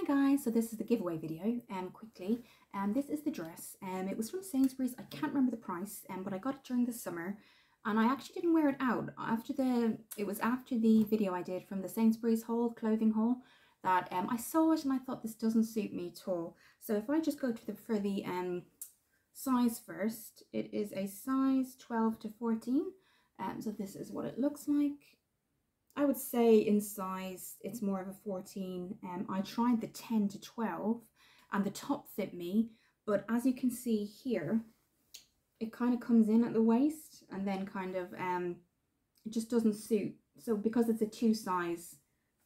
Hi guys, so this is the giveaway video quickly. This is the dress. It was from Sainsbury's. I can't remember the price, but I got it during the summer and I actually didn't wear it out. It was after the video I did from the Sainsbury's haul, clothing haul, that I saw it and I thought this doesn't suit me at all. So if I just go to the size first, it is a size 12 to 14. So this is what it looks like. I would say in size it's more of a 14. I tried the 10 to 12 and the top fit me, but as you can see here, it kind of comes in at the waist and then kind of it just doesn't suit. So because it's a 2 size,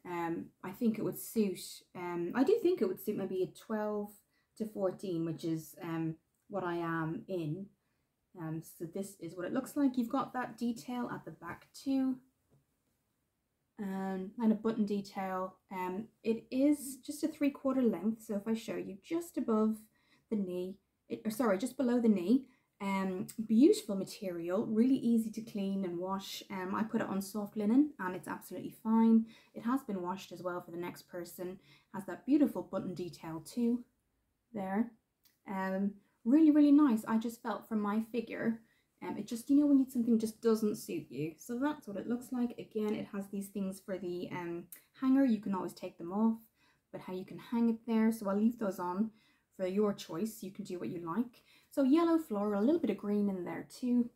I think it would suit, I do think it would suit maybe a 12 to 14, which is what I am in. So this is what it looks like. You've got that detail at the back too. And a button detail. It is just a 3/4 length, so if I show you, just above the knee, just below the knee. Beautiful material, really easy to clean and wash. I put it on soft linen and it's absolutely fine. It has been washed as well for the next person. Has that beautiful button detail too there. Really nice. I just felt for my figure, it just, you know, when something just doesn't suit you. So that's what it looks like. Again, it has these things for the hanger. You can always take them off, but how you can hang it there. So I'll leave those on for your choice. You can do what you like. So yellow floral, a little bit of green in there too.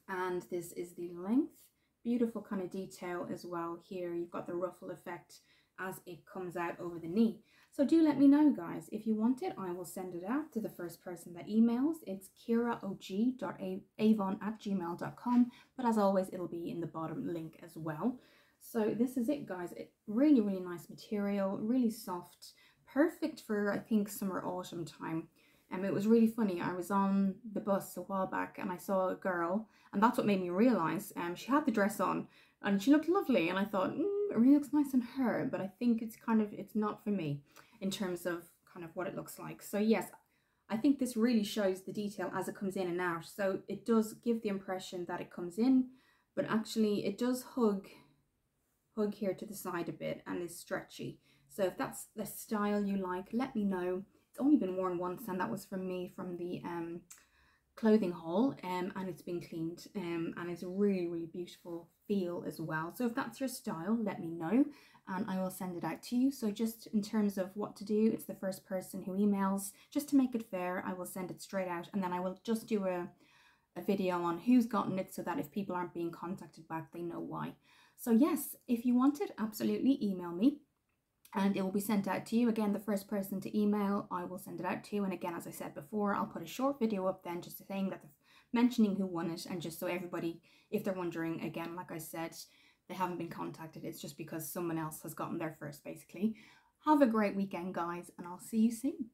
And this is the length. Beautiful kind of detail as well here. You've got the ruffle effect as it comes out over the knee. So do let me know, guys. If you want it, I will send it out to the first person that emails. It's kiraog.avon@gmail.com. But as always, it'll be in the bottom link as well. So this is it, guys. Really nice material, really soft. Perfect for, I think, summer, autumn time. It was really funny. I was on the bus a while back and I saw a girl, and that's what made me realise she had the dress on and she looked lovely, and I thought, it really looks nice on her, but I think it's not for me in terms of kind of what it looks like. So yes, I think this really shows the detail as it comes in and out. So it does give the impression that it comes in, but actually it does hug here to the side a bit and is stretchy. So if that's the style you like, let me know. It's only been worn once, and that was from me from the clothing haul, and it's been cleaned, and it's a really beautiful feel as well. So if that's your style, let me know and I will send it out to you. So just in terms of what to do, it's the first person who emails. Just to make it fair, I will send it straight out, and then I will just do a video on who's gotten it, so that if people aren't being contacted back, they know why. So yes, if you want it, absolutely email me and it will be sent out to you. Again, the first person to email, I will send it out to you. And again, as I said before, I'll put a short video up then just saying that, mentioning who won it, and just so everybody, if they're wondering, again, like I said, they haven't been contacted. It's just because someone else has gotten there first, basically. Have a great weekend, guys, and I'll see you soon.